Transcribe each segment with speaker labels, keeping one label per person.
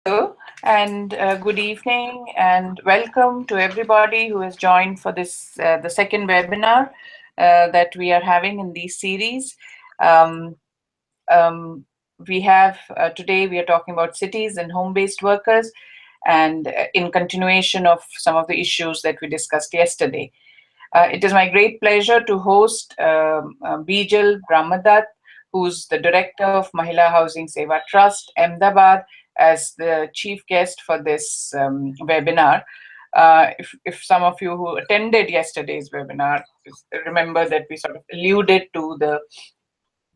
Speaker 1: Hello and good evening and welcome to everybody who has joined for this the second webinar that we are having in this series. Um, we have today we are talking about cities and home-based workers, and in continuation of some of the issues that we discussed yesterday. It is my great pleasure to host Bijal Brahmadat, who's the director of Mahila Housing Seva Trust, Ahmedabad, as the chief guest for this webinar. If some of you who attended yesterday's webinar remember that we sort of alluded to the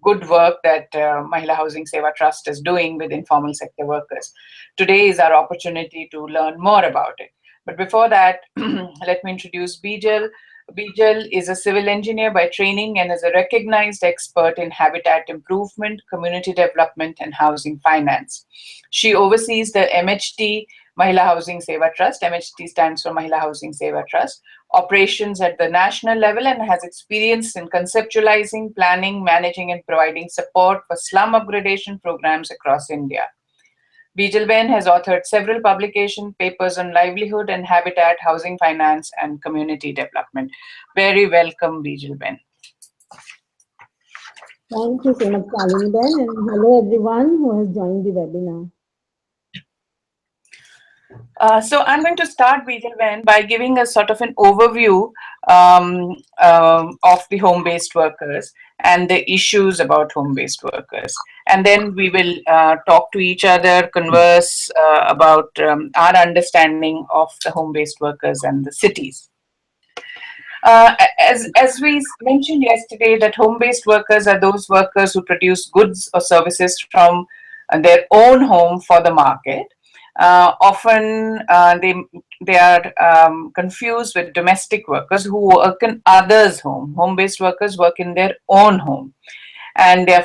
Speaker 1: good work that Mahila Housing Seva Trust is doing with informal sector workers. Today is our opportunity to learn more about it. But before that, let me introduce Bijal. Bijal is a civil engineer by training and is a recognized expert in habitat improvement, community development, and housing finance. She oversees the MHT Mahila Housing Seva Trust. MHT stands for Mahila Housing Seva Trust operations at the national level and has experience in conceptualizing, planning, managing, and providing support for slum upgradation programs across India. Bijalben has authored several publication papers on livelihood and habitat, housing finance, and community development. Very welcome, Bijalben.
Speaker 2: Thank you so much, Shalini Ben, and hello everyone who has joined the webinar.
Speaker 1: So I'm going to start, Bijalben, by giving a sort of an overview of the home-based workers and the issues about home-based workers. And then we will talk to each other, converse about our understanding of the home-based workers and the cities. As we mentioned yesterday, that home-based workers are those workers who produce goods or services from their own home for the market. Often they are confused with domestic workers who work in others' home. Home-based workers work in their own home, and they are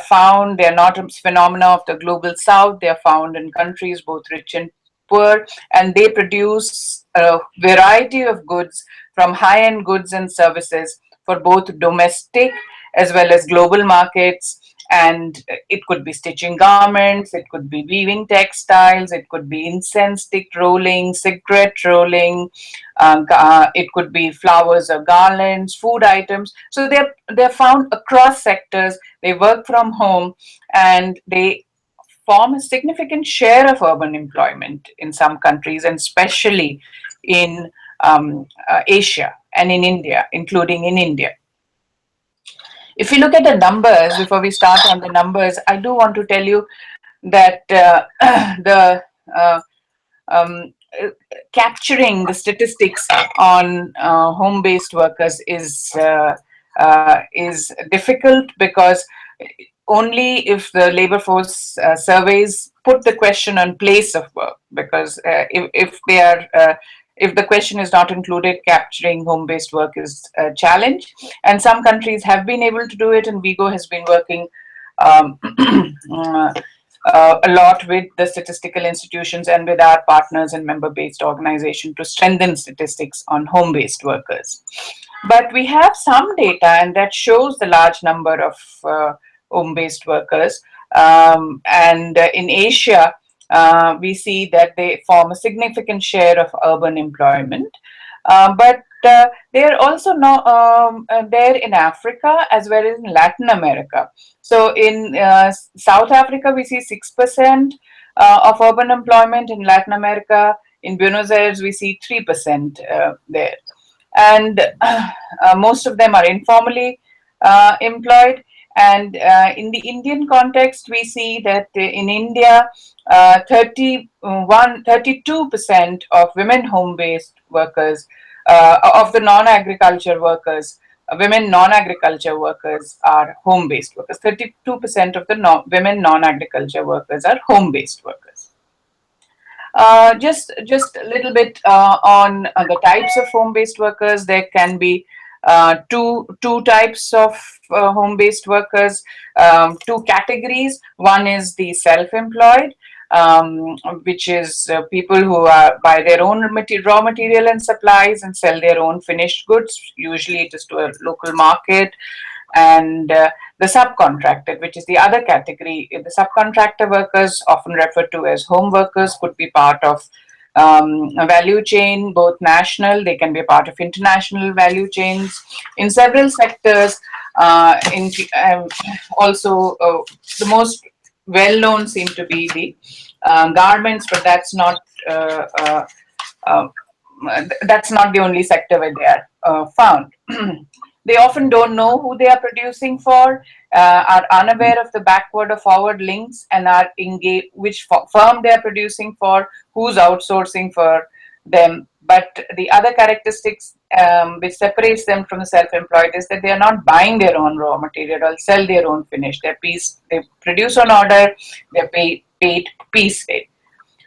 Speaker 1: not a phenomena of the global south. They are found in countries both rich and poor, and they produce a variety of goods, from high-end goods and services for both domestic as well as global markets. And it could be stitching garments, it could be weaving textiles, it could be incense stick rolling, cigarette rolling, it could be flowers or garlands, food items. So they're found across sectors. They work from home, and they form a significant share of urban employment in some countries, and especially in Asia and in India, including in India. If you look at the numbers, before we start on the numbers, I do want to tell you that the um, capturing the statistics on home-based workers is difficult, because only if the labor force surveys put the question on place of work, because if the question is not included, capturing home-based work is a challenge. And some countries have been able to do it, and Vigo has been working um, a lot with the statistical institutions and with our partners and member-based organization to strengthen statistics on home-based workers. But we have some data, and that shows the large number of home-based workers. And in Asia, we see that they form a significant share of urban employment. But they are also there in Africa as well as in Latin America. So in South Africa, we see 6% of urban employment. In Latin America, in Buenos Aires, we see 3% there. And most of them are informally employed. And in the Indian context, we see that in India, 32% of women home-based workers, of the non-agriculture workers, women non-agriculture workers are home-based workers. 32% of the women non-agriculture workers are home-based workers. Just a little bit on the types of home-based workers. There can be two types of home-based workers, two categories. One is the self-employed, which is people who buy their own raw material and supplies and sell their own finished goods. Usually it is to a local market, and the subcontracted, which is the other category. The subcontractor workers, often referred to as home workers, could be part of a value chain, both national, they can be a part of international value chains in several sectors. Also, the most well known seem to be the garments, but uh, uh, uh, that's not the only sector where they are found. They often don't know who they are producing for, are unaware of the backward or forward links, and are engaged which firm they are producing for, who's outsourcing for them. But the other characteristics which separates them from the self-employed is that they are not buying their own raw material or sell their own finish. They produce on order, they're paid piece rate.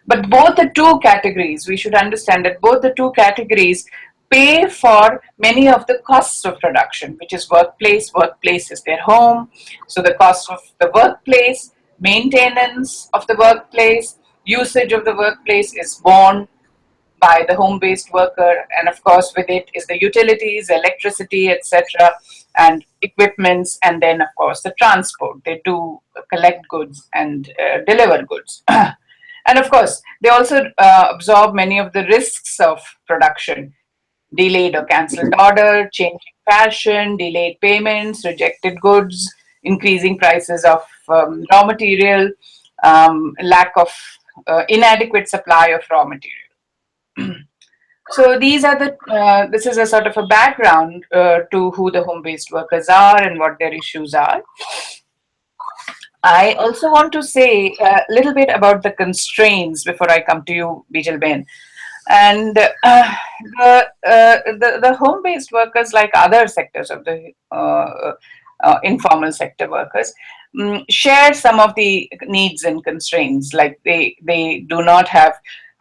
Speaker 1: But both the two categories, we should understand that both the two categories pay for many of the costs of production, which is workplace. Workplace is their home. So the cost of the workplace, maintenance of the workplace, usage of the workplace is borne by the home-based worker, and of course with it is the utilities, electricity, etc., and equipments, and then of course the transport. They do collect goods and deliver goods. And of course, they also absorb many of the risks of production: delayed or cancelled order, changing fashion, delayed payments, rejected goods, increasing prices of raw material, lack of inadequate supply of raw material. So these are the this is a sort of a background to who the home-based workers are and what their issues are. I also want to say a little bit about the constraints before I come to you, Bijal Ben. And the home-based workers, like other sectors of the informal sector workers, share some of the needs and constraints. Like they do not have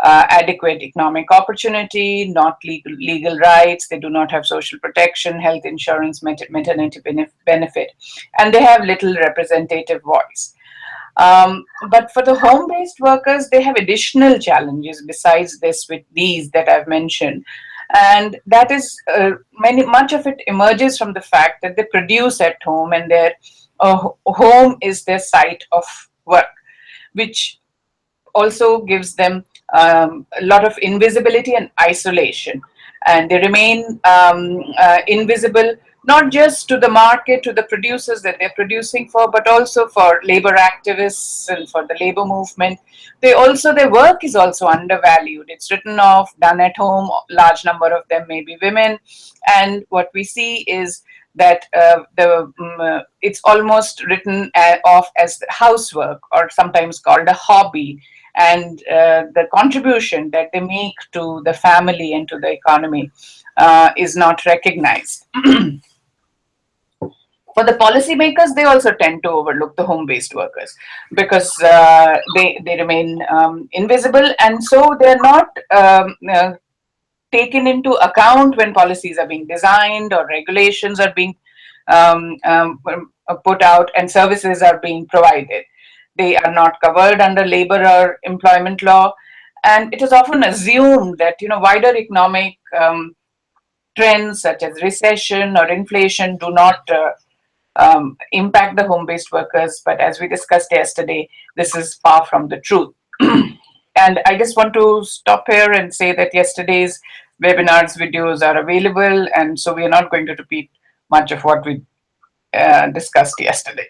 Speaker 1: adequate economic opportunity, not legal rights. They do not have social protection, health insurance, maternity benefit, and they have little representative voice. But for the home-based workers, they have additional challenges besides this with these that I've mentioned. And that is much of it emerges from the fact that they produce at home, and their home is their site of work, which also gives them a lot of invisibility and isolation. And they remain invisible not just to the market, to the producers that they're producing for, but also for labor activists and for the labor movement. Their work is also undervalued. It's written off, done at home. Large number of them may be women, and what we see is that it's almost written off as housework, or sometimes called a hobby, and the contribution that they make to the family and to the economy is not recognized. For the policymakers, they also tend to overlook the home-based workers because they remain invisible, and so they're not taken into account when policies are being designed or regulations are being put out and services are being provided. They are not covered under labor or employment law, and it is often assumed that wider economic trends such as recession or inflation do not impact the home-based workers. But as we discussed yesterday, this is far from the truth. And I just want to stop here and say that yesterday's webinars videos are available, and so we are not going to repeat much of what we discussed yesterday.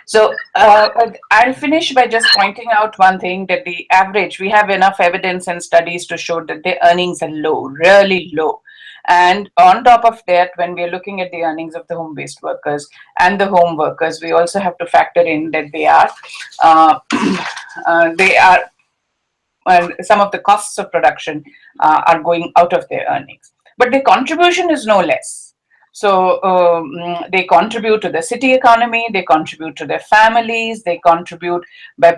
Speaker 1: So I'll finish by just pointing out one thing, that the average, we have enough evidence and studies to show that the earnings are low, really low. And on top of that, when we're looking at the earnings of the home-based workers and the home workers, we also have to factor in that uh, they are some of the costs of production are going out of their earnings. But the contribution is no less. So they contribute to the city economy, they contribute to their families, they contribute by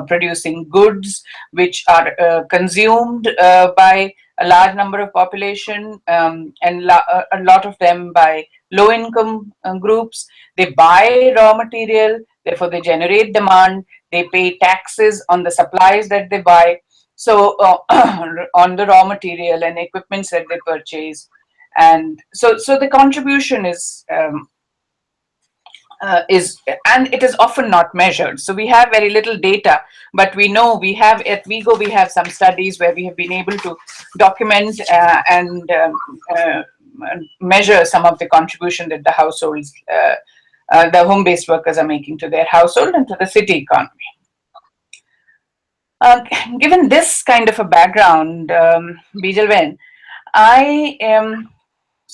Speaker 1: producing goods which are consumed by a large number of population, and a lot of them by low income groups. They buy raw material, therefore they generate demand, they pay taxes on the supplies that they buy. So on the raw material and equipments that they purchase, and so the contribution is is, and it is often not measured. So we have very little data, but we know we have at Vigo, we have some studies where we have been able to document and measure some of the contribution that the households, the home-based workers are making to their household and to the city economy. Uh, Given this kind of a background, Bijalven, I am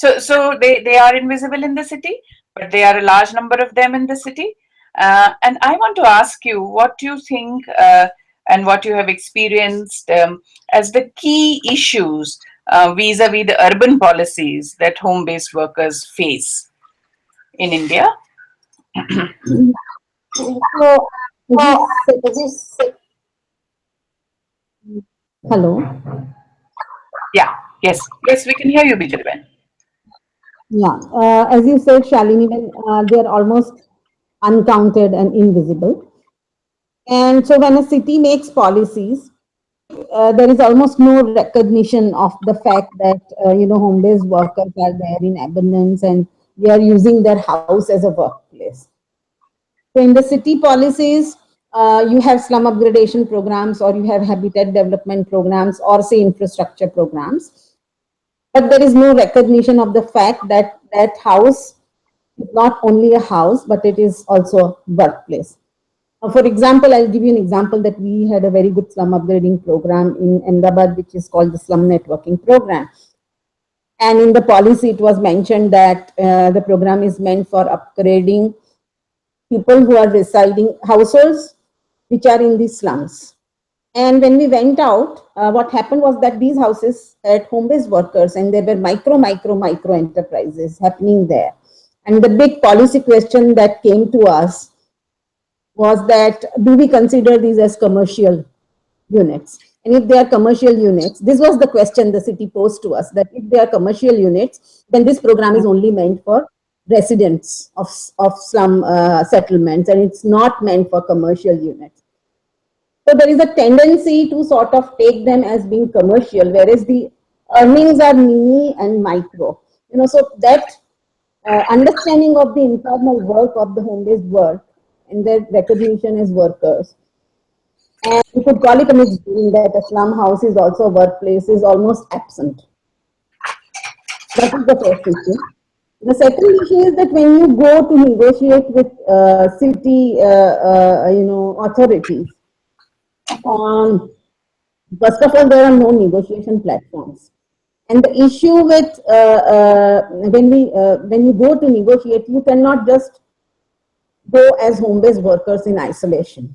Speaker 1: they are invisible in the city, but they are a large number of them in the city. And I want to ask you what you think and what you have experienced as the key issues vis-a-vis the urban policies that home-based workers face in India.
Speaker 2: So, as you said, hello.
Speaker 1: Yeah, yes, yes, we can hear you, Bijalben.
Speaker 2: Yeah, as you said, Shalini, when they are almost uncounted and invisible. And so, when a city makes policies, there is almost no recognition of the fact that home-based workers are there in abundance and they are using their house as a workplace. So in the city policies, you have slum upgradation programs or you have habitat development programs or say infrastructure programs, but there is no recognition of the fact that that house is not only a house but it is also a workplace. For example, I'll give you an example that we had a very good slum upgrading program in Ahmedabad, which is called the Slum Networking Program. And in the policy, it was mentioned that the program is meant for upgrading people who are residing households which are in the slums. And when we went out, what happened was that these houses had home-based workers, and there were micro enterprises happening there. And the big policy question that came to us was that do we consider these as commercial units? And if they are commercial units, this was the question the city posed to us, that if they are commercial units, then this program is only meant for residents of slum settlements and it's not meant for commercial units. So there is a tendency to sort of take them as being commercial, whereas the earnings are mini and micro. So that understanding of the informal work of the home-based work and their recognition as workers. And you could call it a mixed feeling that a slum house is also a workplace is almost absent. That is the first issue. The second issue is that when you go to negotiate with city, authorities, first of all, there are no negotiation platforms. And the issue with when you go to negotiate, you cannot just go as home-based workers in isolation.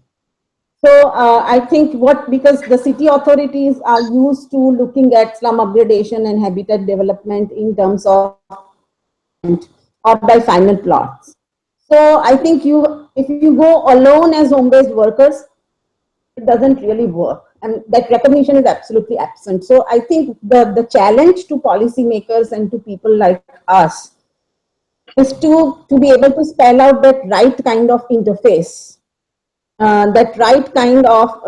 Speaker 2: So I think because the city authorities are used to looking at slum upgradation and habitat development in terms of or by final plots. So I think if you go alone as home-based workers, it doesn't really work. And that recognition is absolutely absent. So I think the challenge to policymakers and to people like us is to be able to spell out that right kind of interface, that right kind of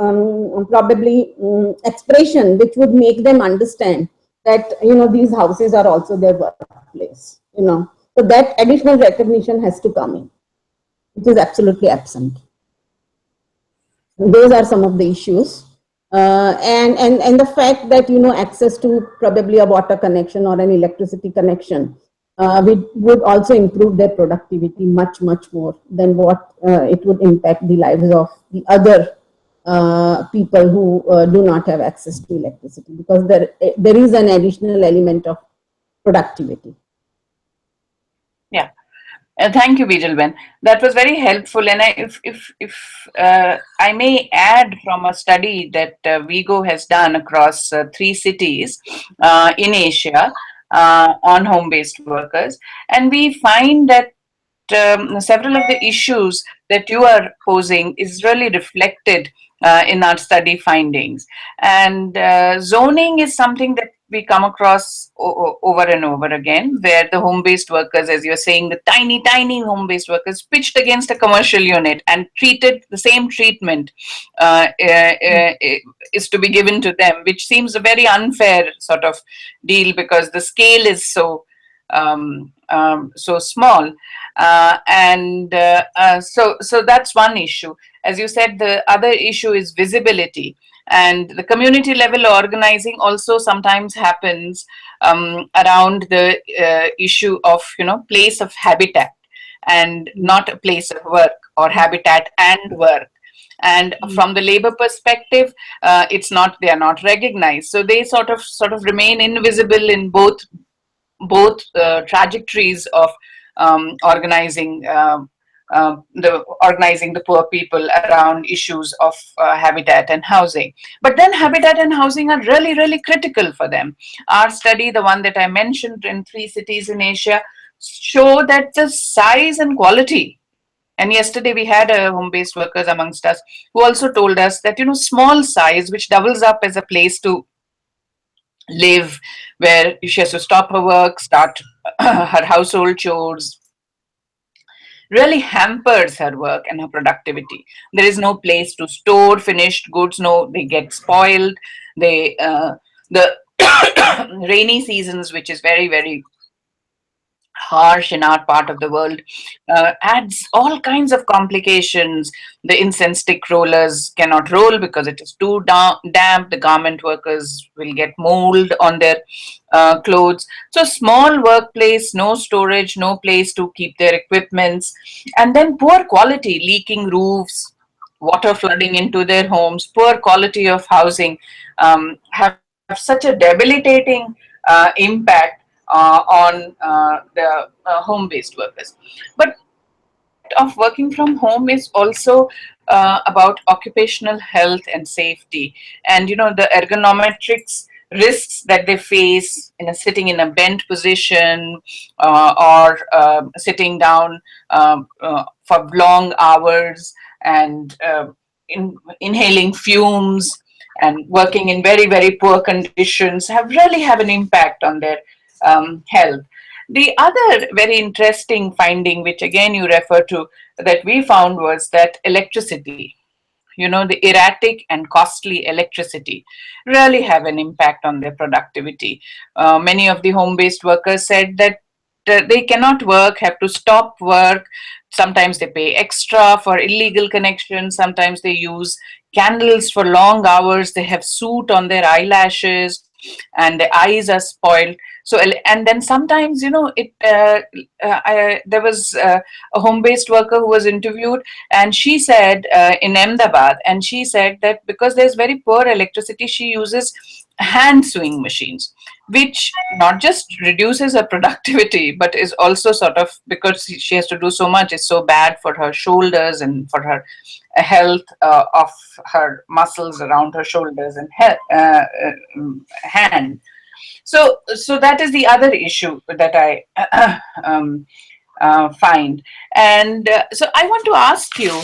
Speaker 2: probably expression which would make them understand that these houses are also their workplace. So that additional recognition has to come in, which is absolutely absent. Those are some of the issues. And the fact that access to probably a water connection or an electricity connection would also improve their productivity much more than what it would impact the lives of the other people who do not have access to electricity, because there is an additional element of productivity.
Speaker 1: Yeah. Thank you, Bijalben. That was very helpful. And if I may add from a study that Vigo has done across 3 cities in Asia on home-based workers, and we find that several of the issues that you are posing is really reflected in our study findings. And zoning is something that we come across over and over again, where the home-based workers, as you're saying, the tiny home-based workers pitched against a commercial unit and treated the same treatment is to be given to them, which seems a very unfair sort of deal because the scale is so so small. So that's one issue. As you said, the other issue is visibility, and the community level organizing also sometimes happens around the issue of, place of habitat, and not a place of work, or habitat and work. And from the labor perspective, it's not, they are not recognized, so they sort of remain invisible in both trajectories of organizing the poor people around issues of habitat and housing. But then habitat and housing are really, really critical for them. Our study, the one that I mentioned in 3 cities in Asia, show that the size and quality. And yesterday we had home-based workers amongst us who also told us that, small size, which doubles up as a place to live, where she has to stop her work, start her household chores, really hampers her work and her productivity. There is no place to store finished goods. No, they get spoiled. The rainy seasons, which is very, very harsh in our part of the world, adds all kinds of complications. The incense stick rollers cannot roll because it is too damp. The garment workers will get mold on their clothes. So small workplace, no storage, no place to keep their equipments, and then poor quality, leaking roofs, water flooding into their homes, poor quality of housing, have such a debilitating impact on the home-based workers. But the aspect of working from home is also about occupational health and safety, and the ergonometrics risks that they face in sitting in a bent position, or sitting down for long hours, and inhaling fumes, and working in very, very poor conditions, have an impact on their health. The other very interesting finding, which again you refer to, that we found, was that electricity, the erratic and costly electricity, really have an impact on their productivity. Many of the home-based workers said that they cannot work, have to stop work. Sometimes they pay extra for illegal connections. Sometimes they use candles for long hours. They have soot on their eyelashes, and their eyes are spoiled. So, and then sometimes, there was a home-based worker who was interviewed, and she said, in Ahmedabad, and she said that because there's very poor electricity, she uses hand sewing machines, which not just reduces her productivity, but is also sort of, because she has to do so much, is so bad for her shoulders and for her health of her muscles around her shoulders and hand. So that is the other issue that I find. And so I want to ask you,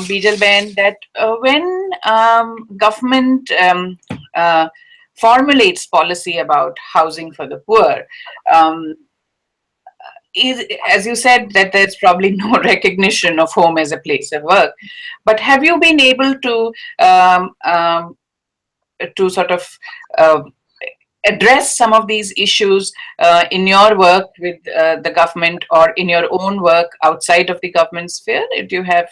Speaker 1: Bijal Ben, that when government formulates policy about housing for the poor, um, as you said, that there's probably no recognition of home as a place of work. But have you been able to sort of uh, address some of these issues in your work with the government, or in your own work outside of the government sphere? Do you have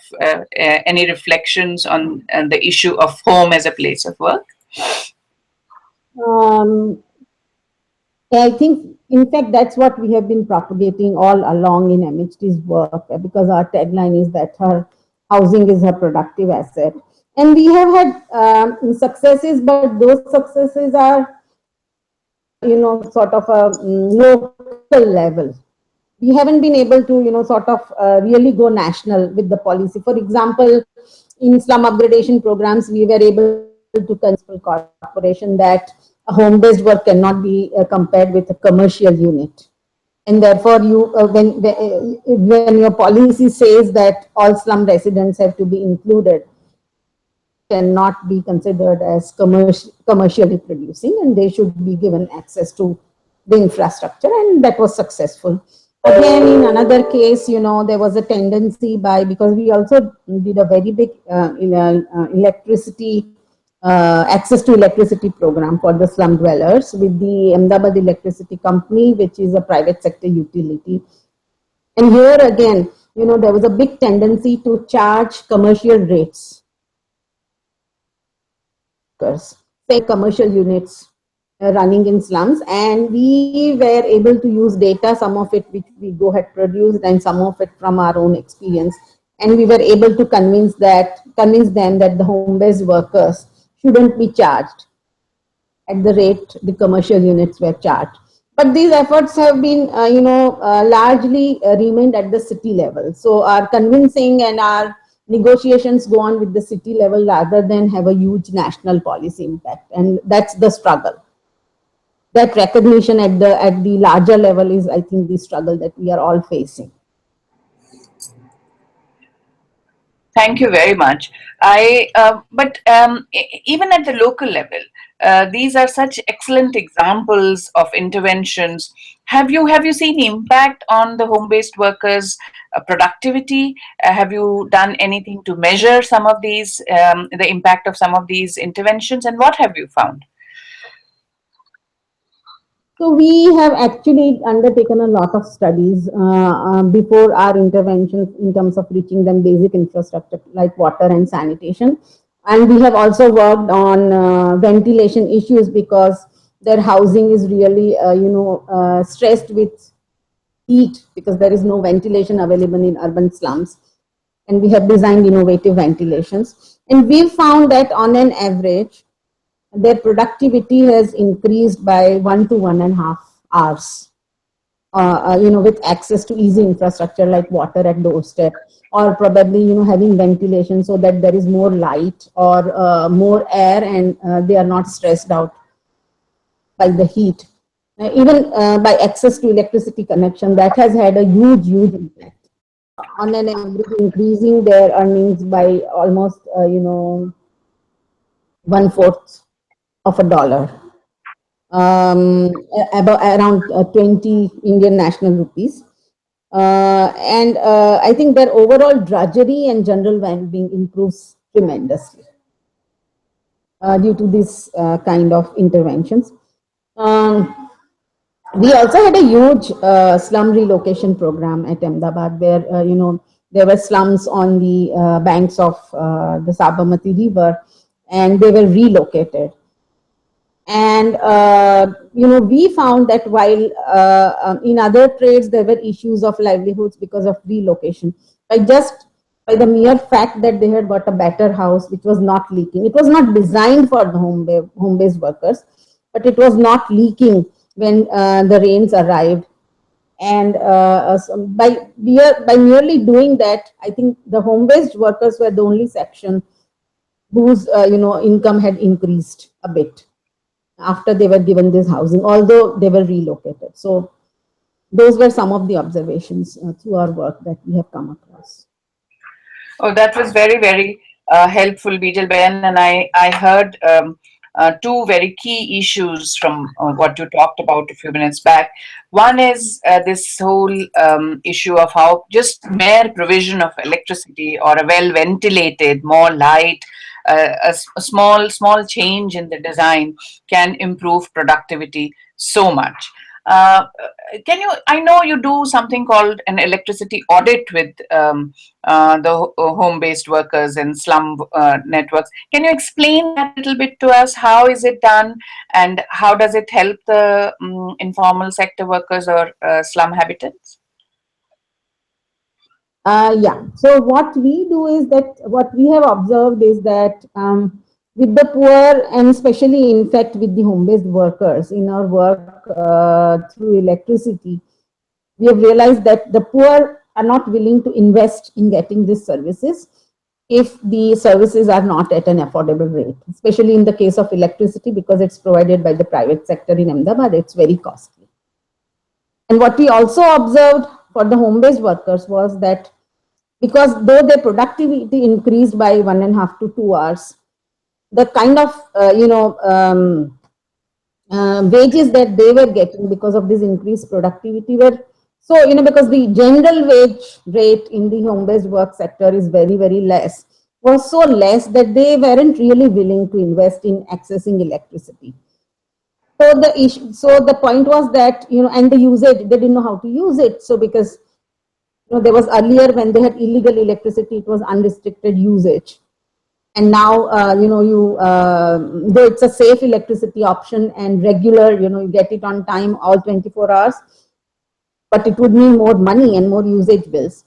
Speaker 1: any reflections on the issue of home as a place of work?
Speaker 2: Um, I think, in fact, that's what we have been propagating all along in MHT's work, because our tagline is that her housing is her productive asset. And we have had successes, but those successes are, sort of a local level. We haven't been able to, sort of really go national with the policy. For example, in slum upgradation programs, we were able to convince corporation that a home-based work cannot be compared with a commercial unit. And therefore, when your policy says that all slum residents have to be included, cannot be considered as commercially producing, and they should be given access to the infrastructure, and that was successful. Again, in another case, there was a tendency by, because we also did a very big electricity access to electricity program for the slum dwellers with the Ahmedabad Electricity Company, which is a private sector utility. And here again, there was a big tendency to charge commercial rates. Commercial units running in slums, and we were able to use data, some of it which we go had produced and some of it from our own experience, and we were able to convince them that the home-based workers shouldn't be charged at the rate the commercial units were charged. But these efforts have been, largely remained at the city level. So our convincing and our negotiations go on with the city level rather than have a huge national policy impact. And that's the struggle. That recognition at the larger level is, I think, the struggle that we are all facing.
Speaker 1: Thank you very much. Even at the local level, these are such excellent examples of interventions. Have you seen impact on the home-based workers' productivity? Have you done anything to measure some of these, the impact of some of these interventions, and what have you found?
Speaker 2: So we have actually undertaken a lot of studies before our interventions in terms of reaching them basic infrastructure like water and sanitation. And we have also worked on ventilation issues because their housing is really, stressed with heat because there is no ventilation available in urban slums. And we have designed innovative ventilations. And we've found that on an average, their productivity has increased by 1 to 1.5 hours. With access to easy infrastructure like water at doorstep, or probably having ventilation so that there is more light or more air, and they are not stressed out by the heat. Even by access to electricity connection, that has had a huge impact on an average, increasing their earnings by almost 1/4 of a dollar, about around 20 Indian national rupees. And I think their overall drudgery and general well-being improves tremendously due to this kind of interventions. We also had a huge slum relocation program at Ahmedabad where, there were slums on the banks of the Sabarmati River, and they were relocated. And, we found that while in other trades, there were issues of livelihoods because of relocation. By the mere fact that they had got a better house, which was not leaking. It was not designed for the home-based workers, but it was not leaking when the rains arrived. And by merely doing that, I think the home-based workers were the only section whose income had increased a bit after they were given this housing, although they were relocated. So those were some of the observations through our work that we have come across.
Speaker 1: Oh, that was very, very helpful, Bijal Ben. And I heard two very key issues from what you talked about a few minutes back. One is this whole issue of how just mere provision of electricity or a well ventilated, more light, a small change in the design can improve productivity so much. I know you do something called an electricity audit with the home-based workers and slum networks. Can you explain that a little bit to us? How is it done, and how does it help the informal sector workers or slum habitants?
Speaker 2: Yeah. So what we do is that what we have observed is that with the poor, and especially in fact with the home-based workers in our work through electricity, we have realized that the poor are not willing to invest in getting these services if the services are not at an affordable rate, especially in the case of electricity, because it's provided by the private sector in Ahmedabad, it's very costly. And what we also observed for the home-based workers was that because though their productivity increased by 1.5 to 2 hours, the kind of wages that they were getting because of this increased productivity were so because the general wage rate in the home-based work sector is very, very less. was so less that they weren't really willing to invest in accessing electricity. So the issue, so the point was that, and the usage, they didn't know how to use it. So because there was earlier when they had illegal electricity, it was unrestricted usage, and now though it's a safe electricity option and regular, you get it on time all 24 hours, but it would mean more money and more usage bills.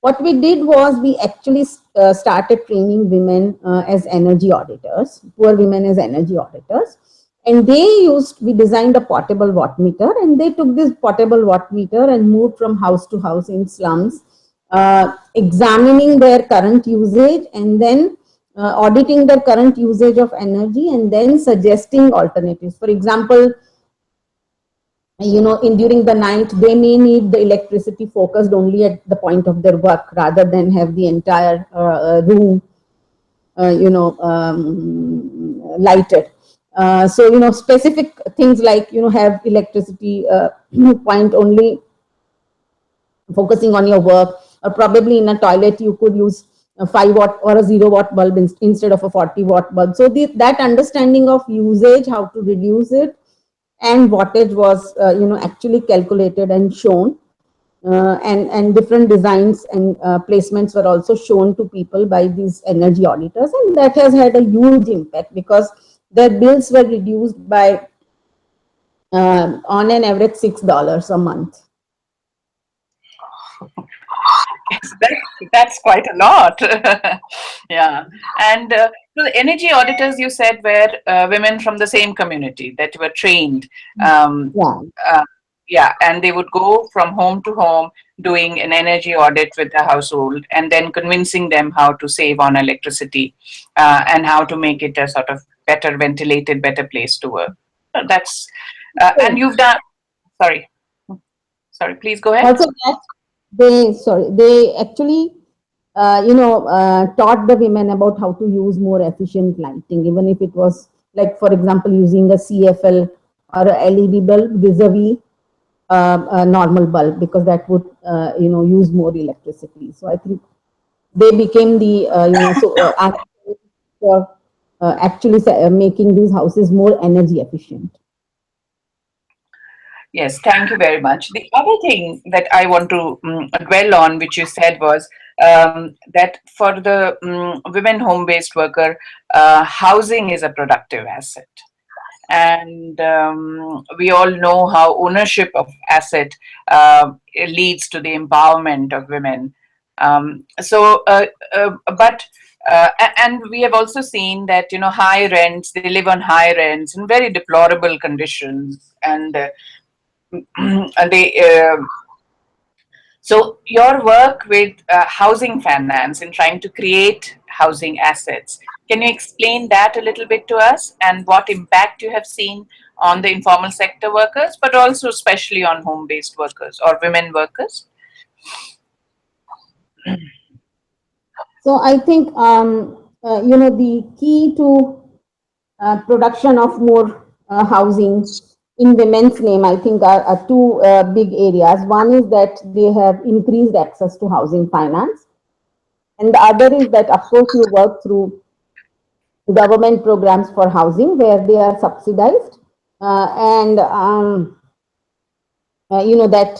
Speaker 2: What we did was we actually started training women as energy auditors, poor women as energy auditors. And we designed a portable watt meter, and they took this portable watt meter and moved from house to house in slums, examining their current usage and then auditing their current usage of energy and then suggesting alternatives. For example, in during the night they may need the electricity focused only at the point of their work rather than have the entire room lighted. So specific things like have electricity point only focusing on your work, or probably in a toilet you could use a 5 watt or a 0 watt bulb instead of a 40 watt bulb. So that understanding of usage, how to reduce it, and wattage was actually calculated and shown, and different designs and placements were also shown to people by these energy auditors, and that has had a huge impact because their bills were reduced by on an average $6 a month.
Speaker 1: Yes, that's quite a lot. Yeah. And so the energy auditors you said were women from the same community that were trained. Um,
Speaker 2: Yeah.
Speaker 1: uh, yeah, and they would go from home to home doing an energy audit with the household and then convincing them how to save on electricity and how to make it a sort of better ventilated, better place to work. That's, and you've done, sorry, sorry, please go ahead.
Speaker 2: Also, that they actually taught the women about how to use more efficient lighting, even if it was like, for example, using a CFL or a LED bulb vis-a-vis a normal bulb, because that would use more electricity. So I think they became the for actually making these houses more energy efficient.
Speaker 1: Yes, thank you very much. The other thing that I want to dwell on, which you said, was that for the women home based worker, housing is a productive asset. And we all know how ownership of asset leads to the empowerment of women. But and we have also seen that high rents, they live on high rents in very deplorable conditions, and they so your work with housing finance in trying to create housing assets, can you explain that a little bit to us, and what impact you have seen on the informal sector workers, but also especially on home-based workers or women workers?
Speaker 2: So I think the key to production of more housing in women's name, I think, are two big areas. One is that they have increased access to housing finance, and the other is that, of course, you work through government programs for housing where they are subsidized, and that,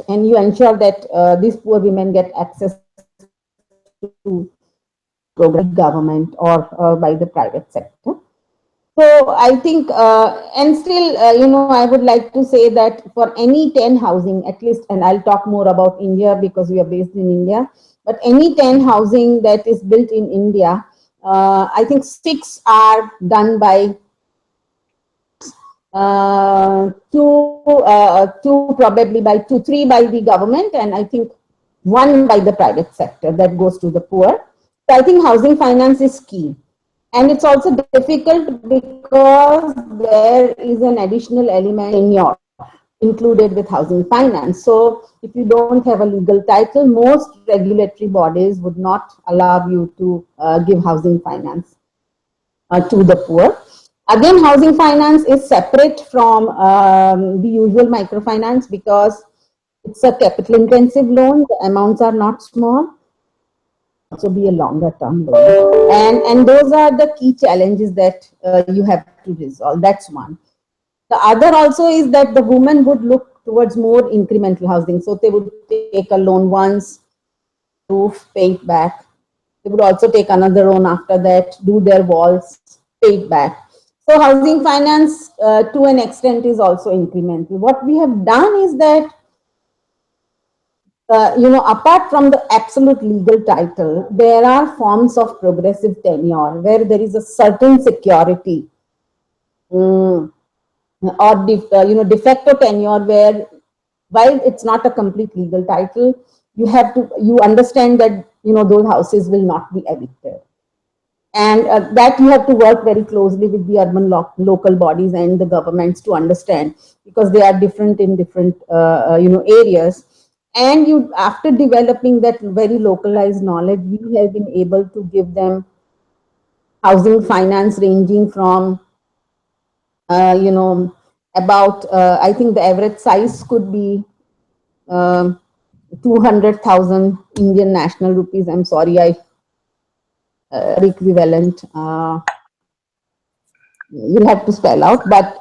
Speaker 2: and you ensure that these poor women get access to program government or by the private sector. So I think, and still, I would like to say that for any 10 housing, at least, and I'll talk more about India because we are based in India, but any 10 housing that is built in India, I think 6 are done by two probably by 3 by the government, and I think 1 by the private sector that goes to the poor. So I think housing finance is key. And it's also difficult because there is an additional element in your included with housing finance. So if you don't have a legal title, most regulatory bodies would not allow you to give housing finance to the poor. Again, housing finance is separate from the usual microfinance because it's a capital intensive loan. The amounts are not small. also be a longer term loan. And those are the key challenges that you have to resolve. That's one. The other also is that the women would look towards more incremental housing. So they would take a loan once, put the roof, pay it back. They would also take another loan after that, do their walls, pay it back. So housing finance to an extent is also incremental. What we have done is that apart from the absolute legal title, there are forms of progressive tenure where there is a certain security, mm, or de facto tenure, where while it's not a complete legal title, you understand that those houses will not be evicted, and that you have to work very closely with the urban local bodies and the governments to understand, because they are different in different areas. And you, after developing that very localized knowledge, we have been able to give them housing finance ranging from about I think the average size could be um, 200,000 Indian national rupees. I'm sorry, I equivalent. You'll have to spell out. But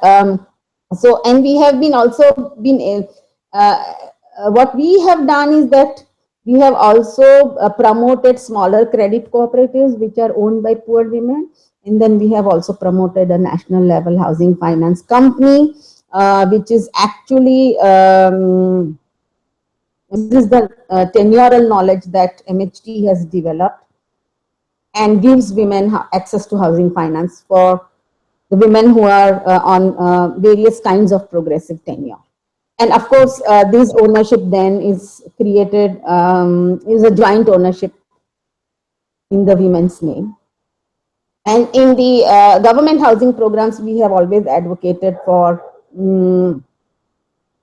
Speaker 2: so, and we have been also been what we have done is that we have also promoted smaller credit cooperatives which are owned by poor women, and then we have also promoted a national level housing finance company, which is actually uses the tenurial knowledge that MHT has developed and gives women access to housing finance for the women who are on various kinds of progressive tenure. And of course, this ownership then is created, is a joint ownership in the women's name. And in the government housing programs, we have always advocated for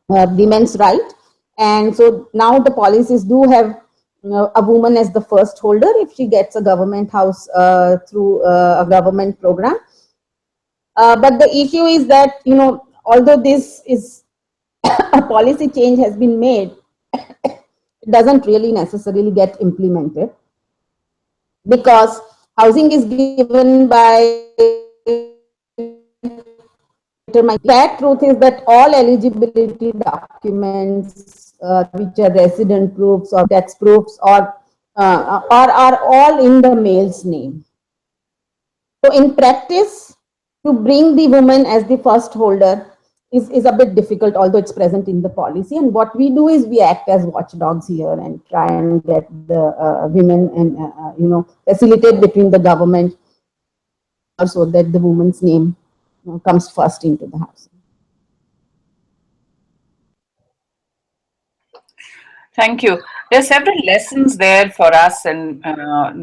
Speaker 2: women's right. And so now the policies do have a woman as the first holder if she gets a government house through a government program. But the issue is that, although this is a policy change has been made, it doesn't really necessarily get implemented, because housing is given by that truth is that all eligibility documents, which are resident proofs or tax proofs, or are all in the male's name. So in practice, to bring the woman as the first holder is a bit difficult, although it's present in the policy. And what we do is we act as watchdogs here and try and get the women and facilitate between the government so that the woman's name comes first into the house.
Speaker 1: Thank you. There are several lessons there for us and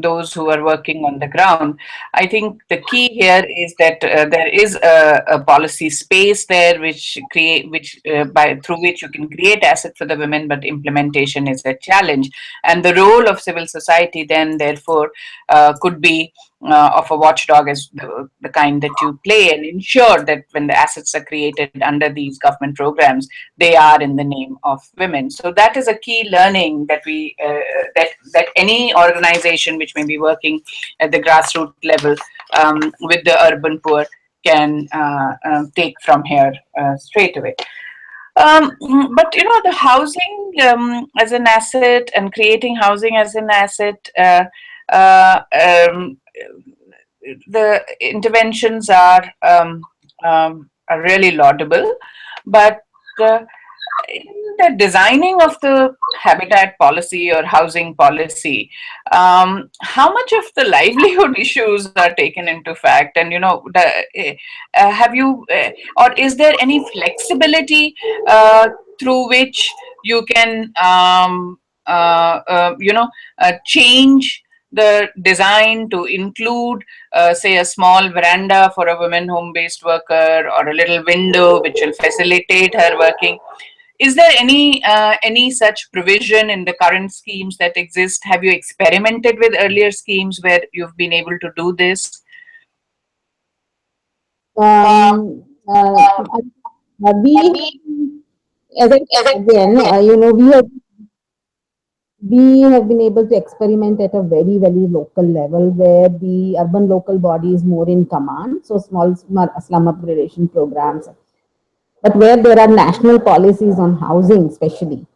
Speaker 1: those who are working on the ground. I think the key here is that there is a policy space there which by through which you can create asset for the women, but implementation is a challenge. And the role of civil society then, therefore, could be of a watchdog, as the kind that you play, and ensure that when the assets are created under these government programs, they are in the name of women. So that is a key learning that that any organization which may be working at the grassroots level with the urban poor can take from here straight away. But the housing as an asset and creating housing as an asset, uh, um, the interventions are really laudable, but in the designing of the habitat policy or housing policy, how much of the livelihood issues are taken into fact? And have you or is there any flexibility through which you can change the design to include, say, a small veranda for a women home-based worker, or a little window which will facilitate her working? Is there any such provision in the current schemes that exist? Have you experimented with earlier schemes where you've been able to do this?
Speaker 2: Um, uh, we, as I said again, we have we have been able to experiment at a very, very local level where the urban local body is more in command. So small slum upgradation programs, but where there are national policies on housing, especially,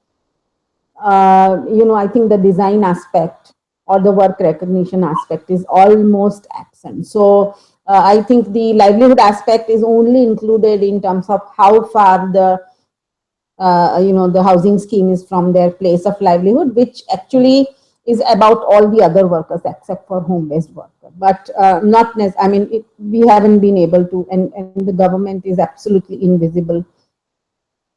Speaker 2: I think the design aspect or the work recognition aspect is almost absent. So I think the livelihood aspect is only included in terms of how far the housing scheme is from their place of livelihood, which actually is about all the other workers except for home-based worker. But not necessarily. I mean, we haven't been able to, and the government is absolutely invisible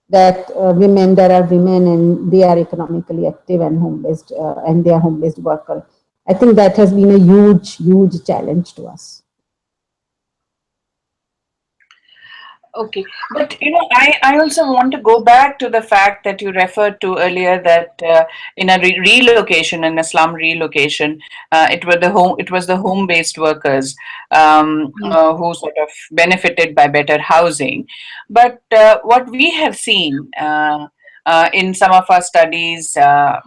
Speaker 2: that there are women and they are economically active and home-based, and they are home-based worker. I think that has been a huge, huge challenge to us.
Speaker 1: Okay, but I also want to go back to the fact that you referred to earlier that in a relocation, in a slum relocation, it was the home-based workers who sort of benefited by better housing. But what we have seen in some of our studies,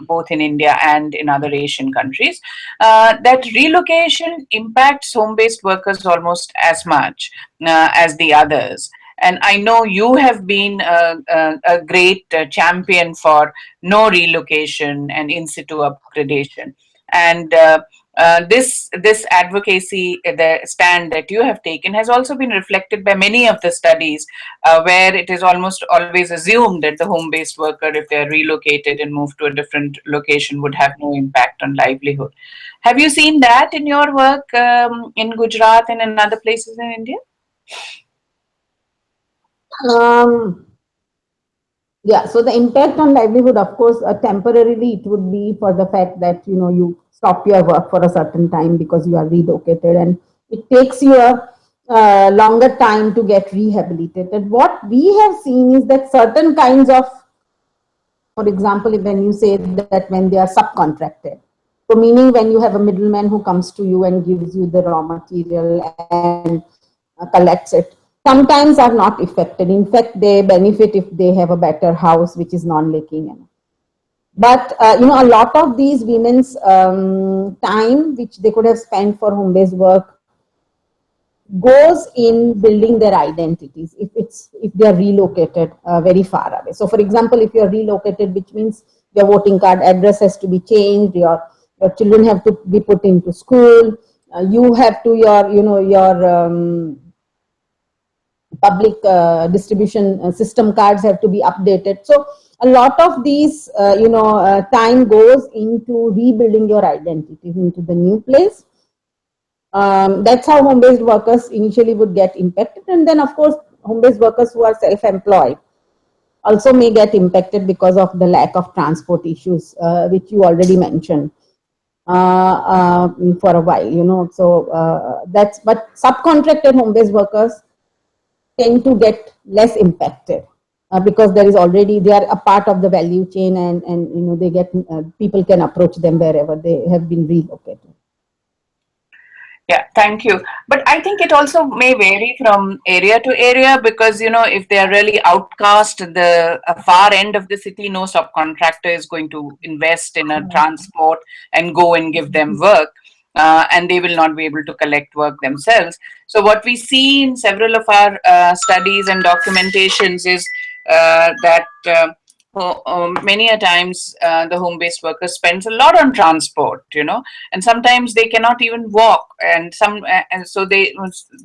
Speaker 1: both in India and in other Asian countries, that relocation impacts home-based workers almost as much as the others. And I know you have been a great champion for no relocation and in situ upgradation. And this advocacy, the stand that you have taken, has also been reflected by many of the studies where it is almost always assumed that the home-based worker, if they are relocated and moved to a different location, would have no impact on livelihood. Have you seen that in your work in Gujarat and in other places in India?
Speaker 2: Um, Yeah, so the impact on livelihood, of course, temporarily it would be for the fact that you stop your work for a certain time because you are relocated, and it takes you a longer time to get rehabilitated. What we have seen is that certain kinds of, for example, when you say that when they are subcontracted, so meaning when you have a middleman who comes to you and gives you the raw material and collects it, sometimes are not affected. In fact, they benefit if they have a better house which is non-leaking. But a lot of these women's time which they could have spent for home-based work goes in building their identities if they are relocated very far away. So for example, if you are relocated, which means your voting card address has to be changed, your children have to be put into school, you have to your public distribution system cards have to be updated. So a lot of these time goes into rebuilding your identity into the new place. That's how home-based workers initially would get impacted, and then of course home-based workers who are self-employed also may get impacted because of the lack of transport issues, which you already mentioned for a while. That's, but subcontracted home-based workers tend to get less impacted because there is already, they are a part of the value chain, and they get people can approach them wherever they have been relocated.
Speaker 1: Yeah, thank you. But I think it also may vary from area to area because, if they are really outcast, the far end of the city, no subcontractor is going to invest in a transport and go and give them work. And they will not be able to collect work themselves. So, what we see in several of our studies and documentations is that. Many a times the home-based worker spends a lot on transport, and sometimes they cannot even walk, and so the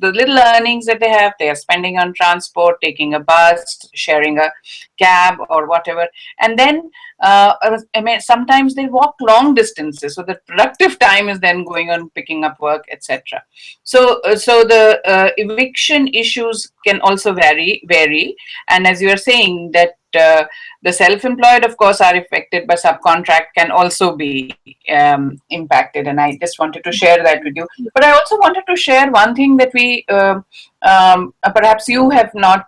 Speaker 1: little earnings that they have, they are spending on transport, taking a bus, sharing a cab or whatever, and then I mean, sometimes they walk long distances, so the productive time is then going on picking up work, etc. So the eviction issues can also vary, and as you are saying that the self-employed, of course, are affected, but subcontract can also be impacted. And I just wanted to share that with you. But I also wanted to share one thing that we perhaps you have not,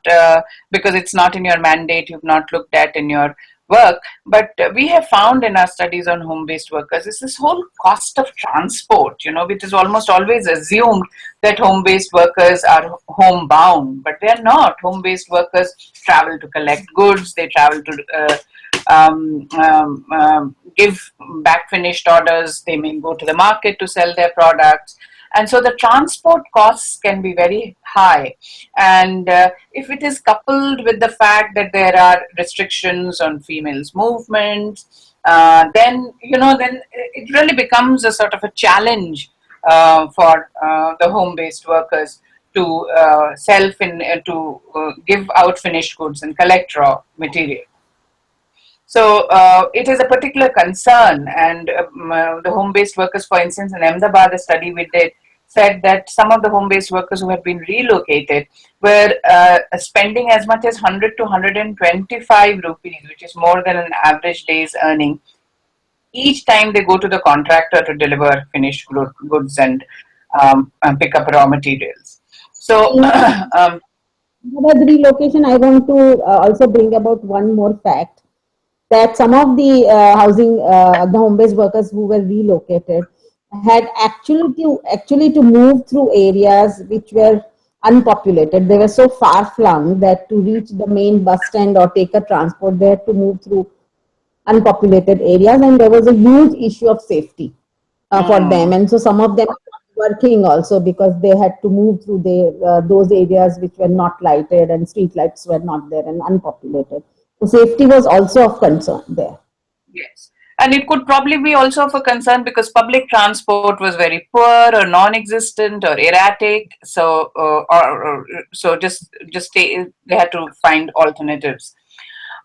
Speaker 1: because it's not in your mandate, you've not looked at in your work, but we have found in our studies on home-based workers is this whole cost of transport, which is almost always assumed that home-based workers are homebound, but they are not. Home-based workers travel to collect goods, they travel to give back finished orders. They may go to the market to sell their products. And so the transport costs can be very high. And if it is coupled with the fact that there are restrictions on females' movement, then then it really becomes a sort of a challenge for the home-based workers to give out finished goods and collect raw material. So it is a particular concern, and the home-based workers, for instance, in Ahmedabad, a study we did said that some of the home-based workers who had been relocated were spending as much as 100 to 125 rupees, which is more than an average day's earning, each time they go to the contractor to deliver finished goods and pick up raw materials. So,
Speaker 2: In about the relocation, I want to also bring about one more fact that some of the the home-based workers who were relocated had actually to move through areas which were unpopulated. They were so far flung that to reach the main bus stand or take a transport, they had to move through unpopulated areas, and there was a huge issue of safety for them. And so some of them working also because they had to move through those areas which were not lighted and street lights were not there and unpopulated. So safety was also of concern there.
Speaker 1: yes. And it could probably be also of a concern because public transport was very poor or non-existent or erratic. So, so they had to find alternatives.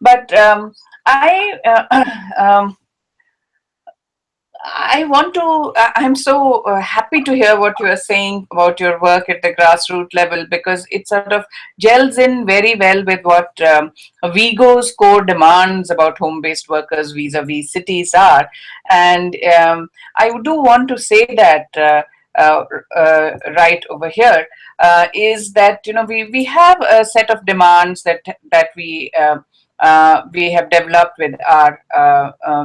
Speaker 1: But I I want to, I'm so happy to hear what you are saying about your work at the grassroots level, because it sort of gels in very well with what Vigo's core demands about home based workers vis a vis cities are. And I do want to say that. Right over here is that we have a set of demands that we have developed with our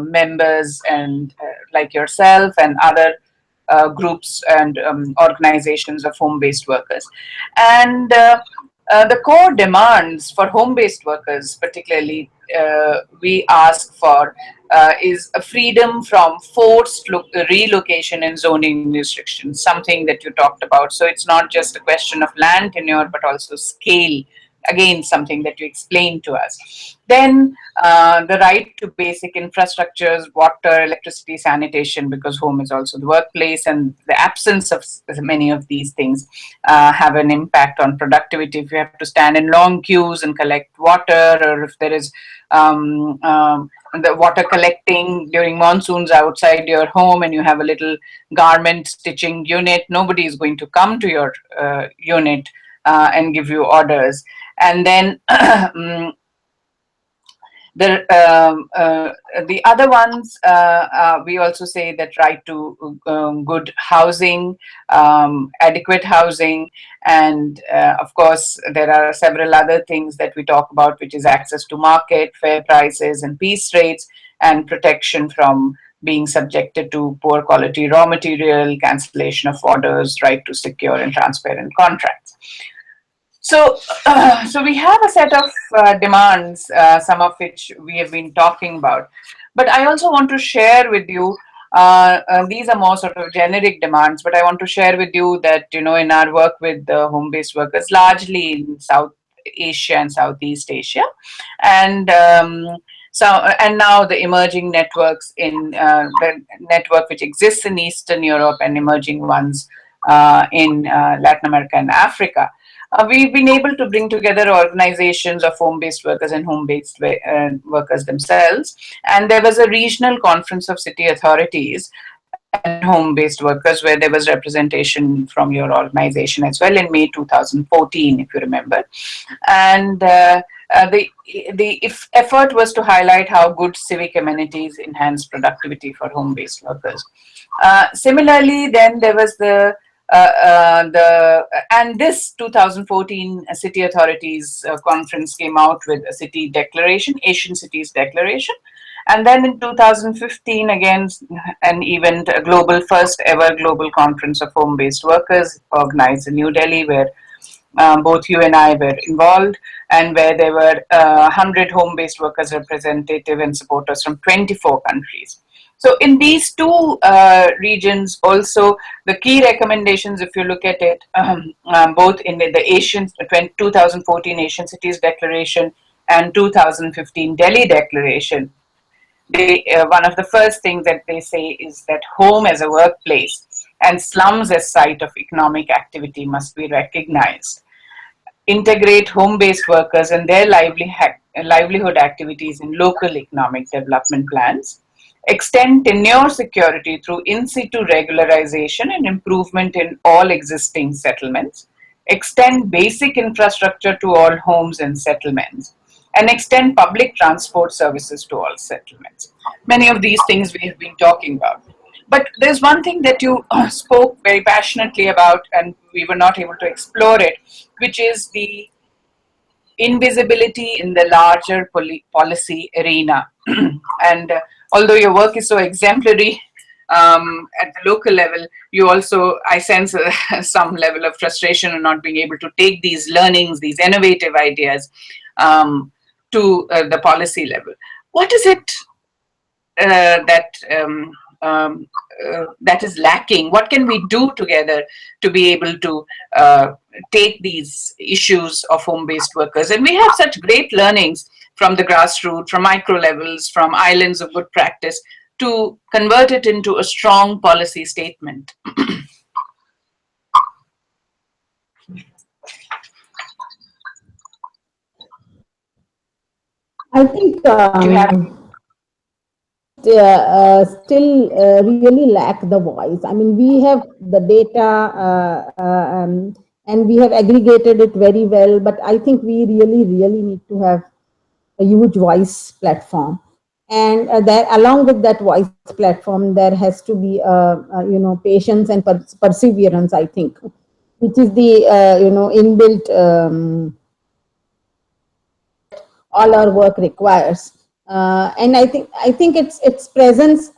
Speaker 1: members and like yourself and other groups and organizations of home-based workers. And the core demands for home-based workers, particularly, we ask for is a freedom from forced relocation and zoning restrictions, something that you talked about. So it's not just a question of land tenure, but also scale. Again, something that you explained to us. Then the right to basic infrastructures, water, electricity, sanitation, because home is also the workplace, and the absence of many of these things have an impact on productivity. If you have to stand in long queues and collect water, or if there is the water collecting during monsoons outside your home and you have a little garment stitching unit, nobody is going to come to your unit and give you orders. And then the other ones, we also say that right to good housing, adequate housing, and of course there are several other things that we talk about, which is access to market, fair prices and piece rates, and protection from being subjected to poor quality raw material, cancellation of orders, right to secure and transparent contracts. So, so we have a set of demands, some of which we have been talking about. But I also want to share with you, these are more sort of generic demands, but I want to share with you that, in our work with the home-based workers, largely in South Asia and Southeast Asia, and and now the emerging networks in the network which exists in Eastern Europe and emerging ones in Latin America and Africa. We've been able to bring together organizations of home-based workers and home-based workers themselves. And there was a regional conference of city authorities and home-based workers where there was representation from your organization as well in May 2014, if you remember. And the effort was to highlight how good civic amenities enhance productivity for home-based workers. Similarly, then there was and this 2014 City Authorities Conference came out with a city declaration, Asian Cities Declaration. And then in 2015, again, an event, a global, first ever global conference of home-based workers organized in New Delhi, where both you and I were involved, and where there were 100 home-based workers representative and supporters from 24 countries. So in these two regions also, the key recommendations, if you look at it, both in the Asian 2014 Asian Cities Declaration and 2015 Delhi Declaration, one of the first things that they say is that home as a workplace and slums as site of economic activity must be recognized. Integrate home-based workers and their livelihood activities in local economic development plans. Extend tenure security through in situ regularization and improvement in all existing settlements. Extend basic infrastructure to all homes and settlements. And extend public transport services to all settlements. Many of these things we have been talking about. But there's one thing that you spoke very passionately about, and we were not able to explore it, which is the invisibility in the larger policy arena. And although your work is so exemplary at the local level, you also, I sense some level of frustration in not being able to take these learnings, these innovative ideas to the policy level. What is it that that is lacking? What can we do together to be able to take these issues of home-based workers? And we have such great learnings from the grassroots, from micro levels, from islands of good practice, to convert it into a strong policy statement.
Speaker 2: I think
Speaker 1: Do you have?
Speaker 2: still really lack the voice. I mean, we have the data and we have aggregated it very well, but I think we really need to have a huge voice platform. And that, along with that voice platform, there has to be patience and perseverance, I think, which is the inbuilt all our work requires. And I think it's presence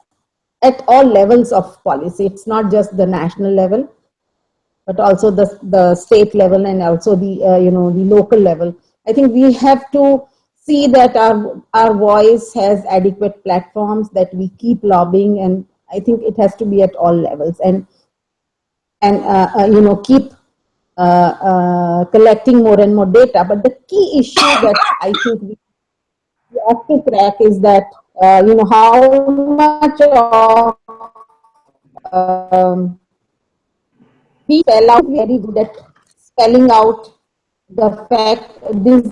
Speaker 2: at all levels of policy. It's not just the national level, but also the state level and also the local level. I think we have to see that our voice has adequate platforms, that we keep lobbying, and I think it has to be at all levels, and keep collecting more and more data. But the key issue that I think we have to crack is that how much of we spell out, very good at spelling out the fact, this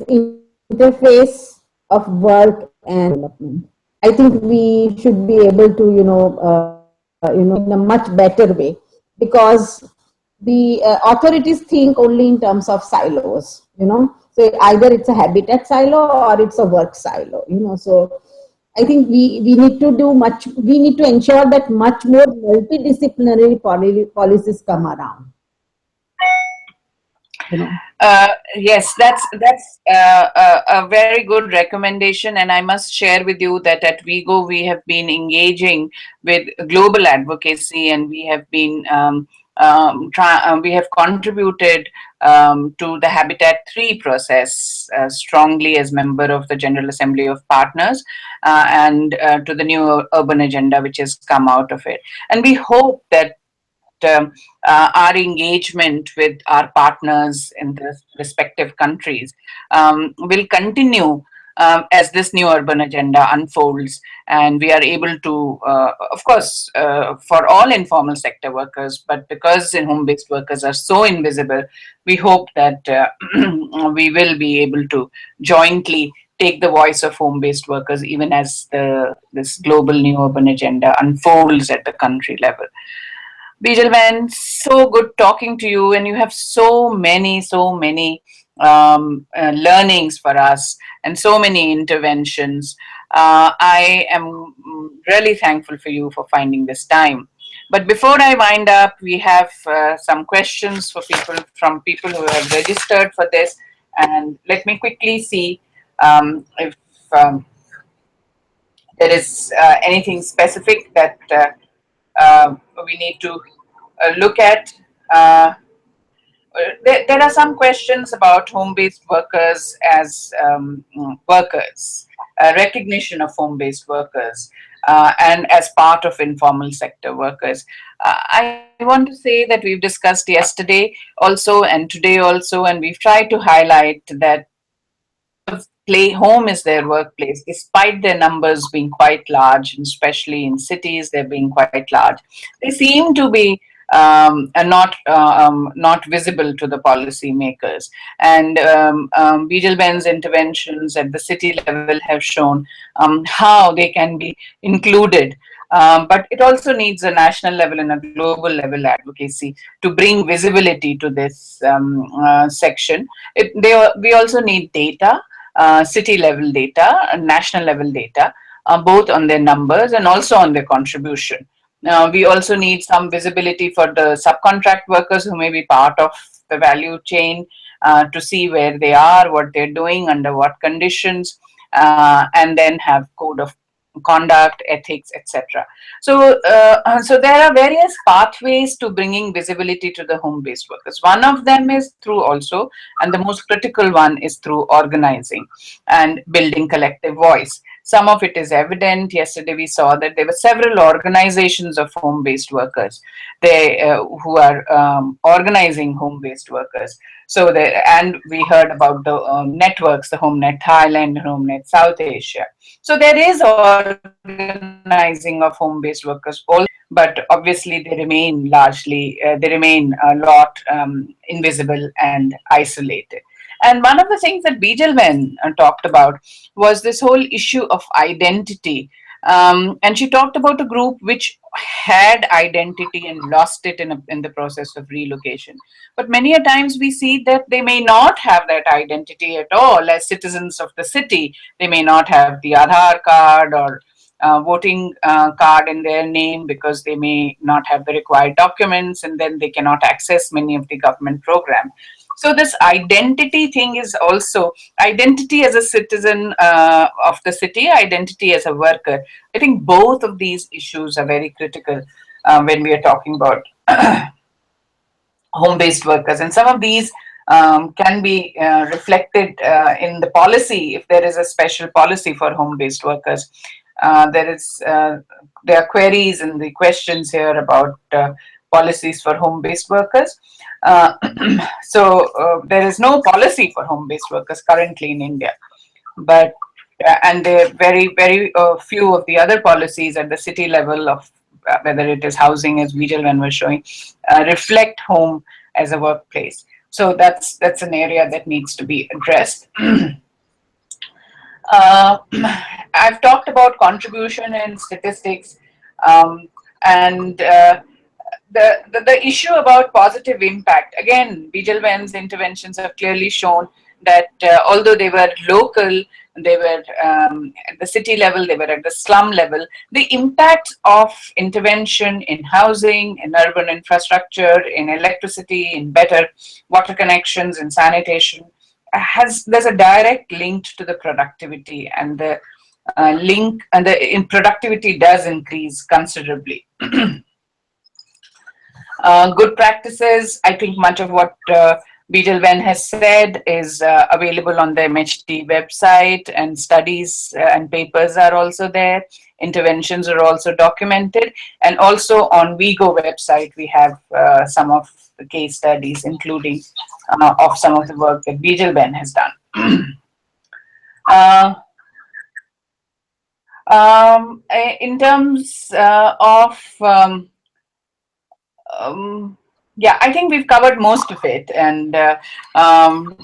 Speaker 2: interface of work and development. I think we should be able to in a much better way, because the authorities think only in terms of silos. So either it's a habitat silo or it's a work silo. So I think we need to do much. We need to ensure that much more multidisciplinary policies come around.
Speaker 1: Yes, that's a very good recommendation, and I must share with you that at Vigo we have been engaging with global advocacy, and we have been we have contributed to the Habitat 3 process strongly as member of the General Assembly of Partners, and to the new urban agenda which has come out of it. And we hope that our engagement with our partners in the respective countries will continue as this new urban agenda unfolds, and we are able to, of course, for all informal sector workers, but because home-based workers are so invisible, we hope that we will be able to jointly take the voice of home-based workers even as this global new urban agenda unfolds at the country level. Bijalman, so good talking to you, and you have so many learnings for us and so many interventions. I am really thankful for you for finding this time. But before I wind up, we have some questions for from people who have registered for this, and let me quickly see if there is anything specific that we need to look at. there are some questions about home-based workers as workers, recognition of home-based workers, and as part of informal sector workers. I want to say that we've discussed yesterday also and today also, and we've tried to highlight that because of play home is their workplace, despite their numbers being quite large, and especially in cities, they're being quite large. They seem to be not visible to the policymakers. And Beegelben's interventions at the city level have shown how they can be included. But it also needs a national level and a global level advocacy to bring visibility to this section. We also need data, city level data and national level data, both on their numbers and also on their contribution. We also need some visibility for the subcontract workers who may be part of the value chain, to see where they are, what they're doing, under what conditions, and then have code of conduct, ethics, etc. So there are various pathways to bringing visibility to the home-based workers. One of them is through also, and the most critical one is through organizing and building collective voice. Some of it is evident. Yesterday we saw that there were several organizations of home-based workers, who are organizing home-based workers. And we heard about the networks, the HomeNet Thailand, HomeNet South Asia. So there is organizing of home-based workers also, but obviously they remain a lot invisible and isolated. And one of the things that Bijelben talked about was this whole issue of identity. And she talked about a group which had identity and lost it in the process of relocation. But many a times we see that they may not have that identity at all as citizens of the city. They may not have the Aadhaar card or voting card in their name because they may not have the required documents, and then they cannot access many of the government programs. So this identity thing is also identity as a citizen of the city, identity as a worker. I think both of these issues are very critical when we are talking about home-based workers, and some of these can be reflected in the policy if there is a special policy for home-based workers. There are queries and the questions here about policies for home-based workers. Uh, there is no policy for home-based workers currently in India, but and there are very few of the other policies at the city level of whether it is housing, as Vijalvan was showing, reflect home as a workplace. So that's an area that needs to be addressed. Uh, I've talked about contribution and statistics, um, and the issue about positive impact. Again, Bijelben's interventions have clearly shown that although they were local, they were at the city level, they were at the slum level, the impact of intervention in housing, in urban infrastructure, in electricity, in better water connections, in sanitation, there's a direct link to the productivity, and the link and the in productivity does increase considerably. Good practices, I think much of what Beegelven has said is available on the MHT website, and studies and papers are also there. Interventions are also documented, and also on WeGo website we have some of the case studies, including of some of the work that Beegelben has done. uh, in terms of um, yeah, I think we've covered most of it. And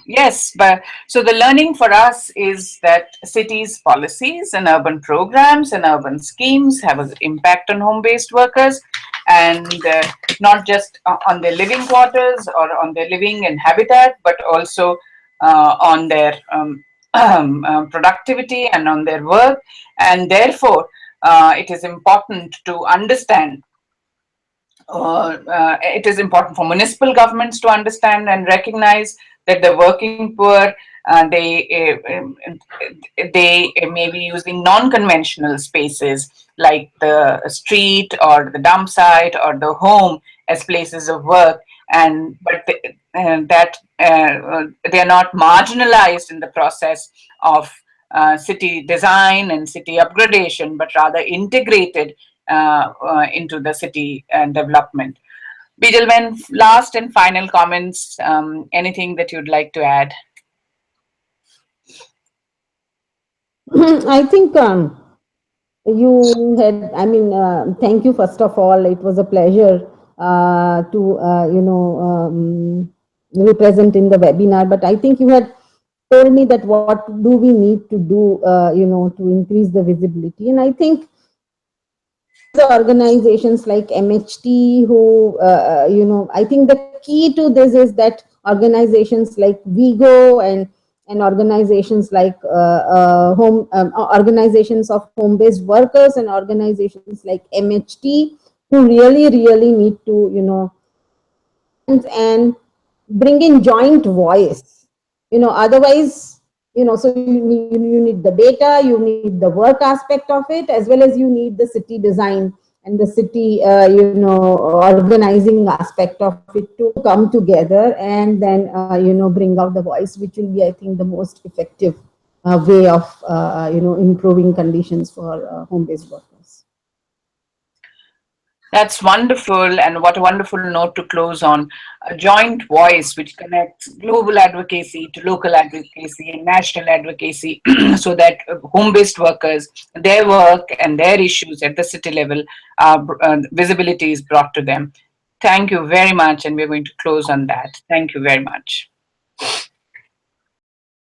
Speaker 1: yes, but so the learning for us is that cities' policies and urban programs and urban schemes have an impact on home-based workers, and not just on their living quarters or on their living and habitat, but also on their productivity and on their work. And therefore, it is important to understand it is important for municipal governments to understand and recognize that the working poor, they may be using non-conventional spaces like the street or the dump site or the home as places of work, and but that they are not marginalized in the process of city design and city upgradation, but rather integrated into the city development. Bijalman, last and final comments, anything that you'd like to add?
Speaker 2: I think you had, I mean, thank you first of all. It was a pleasure to, represent in the webinar. But I think you had told me that what do we need to do, to increase the visibility. And I think there is organizations like MHT who, I think the key to this is that organizations like Vigo and organizations like organizations of home-based workers and organizations like MHT who really need to, and bring in joint voice. Otherwise, so you need the data, you need the work aspect of it, as well as you need the city design and the city, organizing aspect of it to come together and then, bring out the voice, which will be, I think, the most effective way of, improving conditions for home-based workers.
Speaker 1: That's wonderful, and what a wonderful note to close on. A joint voice which connects global advocacy to local advocacy and national advocacy so that home based workers, their work and their issues at the city level, visibility is brought to them. Thank you very much, and we're going to close on that. Thank you very much.